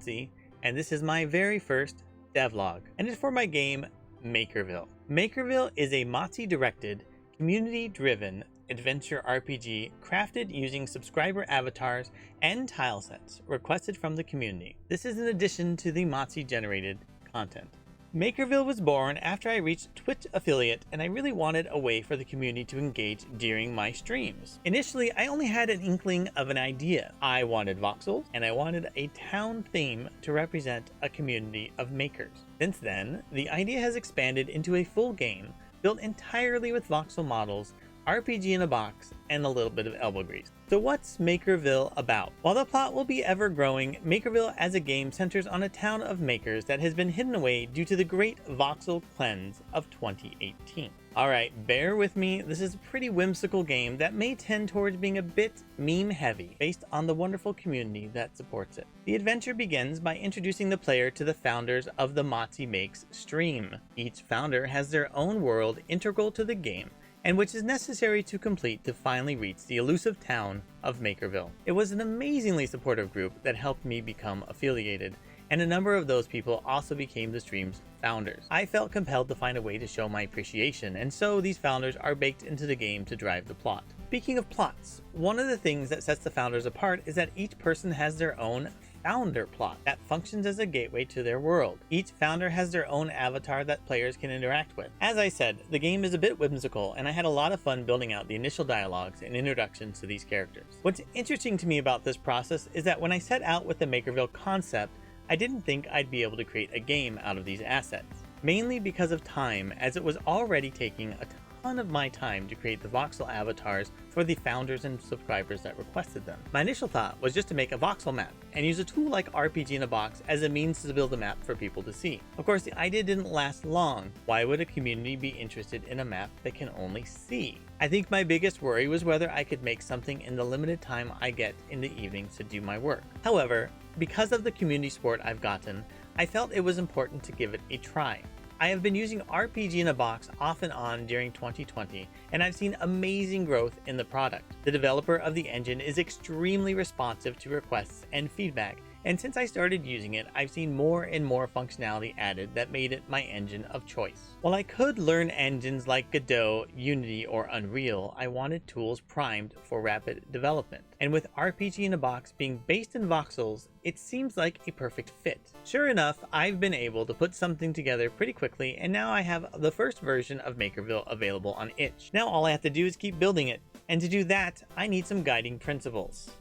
Nancy, and this is my very first devlog, and it's for my game Makerville. Makerville is a Motzi-directed, community-driven adventure RPG crafted using subscriber avatars and tile sets requested from the community. This is in addition to the Motzi-generated content. Makerville was born after I reached Twitch affiliate, and I really wanted a way for the community to engage during my streams. Initially, I only had an inkling of an idea. I wanted voxels, and I wanted a town theme to represent a community of makers. Since then, the idea has expanded into a full game built entirely with voxel models, RPG in a box, and a little bit of elbow grease. So what's Makerville about? While the plot will be ever growing, Makerville as a game centers on a town of makers that has been hidden away due to the great voxel cleanse of 2018. Alright, bear with me, this is a pretty whimsical game that may tend towards being a bit meme heavy based on the wonderful community that supports it. The adventure begins by introducing the player to the founders of the Motzi Makes stream. Each founder has their own world integral to the game, and which is necessary to complete to finally reach the elusive town of Makerville. It was an amazingly supportive group that helped me become affiliated, and a number of those people also became the stream's founders. I felt compelled to find a way to show my appreciation, and so these founders are baked into the game to drive the plot. Speaking of plots, one of the things that sets the founders apart is that each person has their own founder plot that functions as a gateway to their world. Each founder has their own avatar that players can interact with. As I said, the game is a bit whimsical, and I had a lot of fun building out the initial dialogues and introductions to these characters. What's interesting to me about this process is that when I set out with the Makerville concept, I didn't think I'd be able to create a game out of these assets, mainly because of time, as it was already taking a ton of my time to create the voxel avatars for the founders and subscribers that requested them. My initial thought was just to make a voxel map and use a tool like RPG in a box as a means to build a map for people to see. Of course, the idea didn't last long. Why would a community be interested in a map they can only see? I think my biggest worry was whether I could make something in the limited time I get in the evenings to do my work. However, because of the community support I've gotten, I felt it was important to give it a try. I have been using RPG in a box off and on during 2020, and I've seen amazing growth in the product. The developer of the engine is extremely responsive to requests and feedback, and since I started using it, I've seen more and more functionality added that made it my engine of choice. While I could learn engines like Godot, Unity, or Unreal, I wanted tools primed for rapid development. And with RPG in a box being based in voxels, it seems like a perfect fit. Sure enough, I've been able to put something together pretty quickly, and now I have the first version of Makerville available on itch. Now all I have to do is keep building it, and to do that, I need some guiding principles.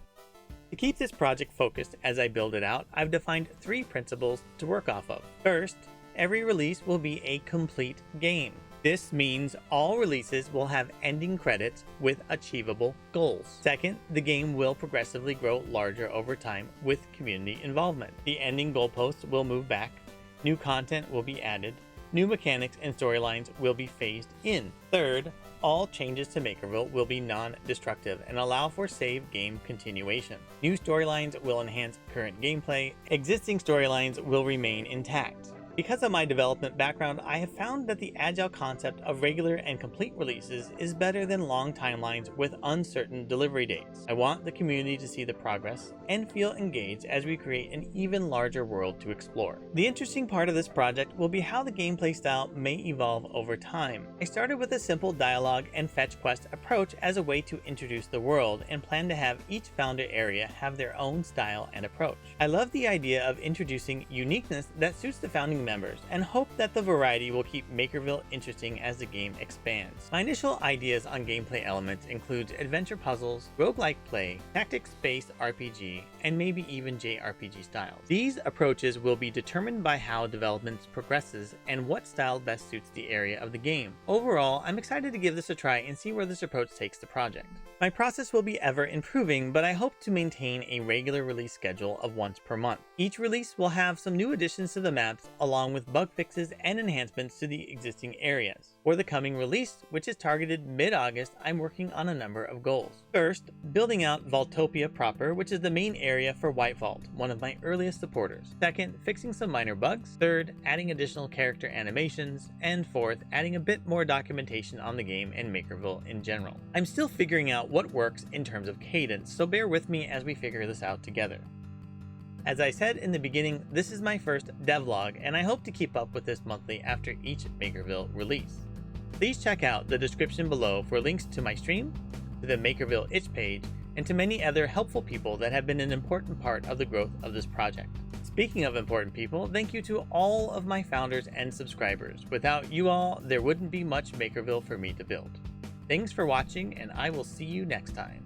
To keep this project focused as I build it out, I've defined 3 principles to work off of. First, every release will be a complete game. This means all releases will have ending credits with achievable goals. Second, the game will progressively grow larger over time with community involvement. The ending goalposts will move back, new content will be added, new mechanics and storylines will be phased in. Third, all changes to Makerville will be non-destructive and allow for save game continuation. New storylines will enhance current gameplay, existing storylines will remain intact. Because of my development background, I have found that the agile concept of regular and complete releases is better than long timelines with uncertain delivery dates. I want the community to see the progress and feel engaged as we create an even larger world to explore. The interesting part of this project will be how the gameplay style may evolve over time. I started with a simple dialogue and fetch quest approach as a way to introduce the world, and plan to have each founder area have their own style and approach. I love the idea of introducing uniqueness that suits the founding members, and hope that the variety will keep Makerville interesting as the game expands. My initial ideas on gameplay elements include adventure puzzles, roguelike play, tactics-based RPG, and maybe even JRPG styles. These approaches will be determined by how development progresses and what style best suits the area of the game. Overall, I'm excited to give this a try and see where this approach takes the project. My process will be ever improving, but I hope to maintain a regular release schedule of once per month. Each release will have some new additions to the maps, along with bug fixes and enhancements to the existing areas. For the coming release, which is targeted mid-August, I'm working on a number of goals. First, building out Vaultopia proper, which is the main area for White Vault, one of my earliest supporters. Second, fixing some minor bugs. Third, adding additional character animations. And fourth, adding a bit more documentation on the game and Makerville in general. I'm still figuring out what works in terms of cadence, so bear with me as we figure this out together. As I said in the beginning, this is my first devlog, and I hope to keep up with this monthly after each Makerville release. Please check out the description below for links to my stream, to the Makerville itch page, and to many other helpful people that have been an important part of the growth of this project. Speaking of important people, thank you to all of my founders and subscribers. Without you all, there wouldn't be much Makerville for me to build. Thanks for watching, and I will see you next time.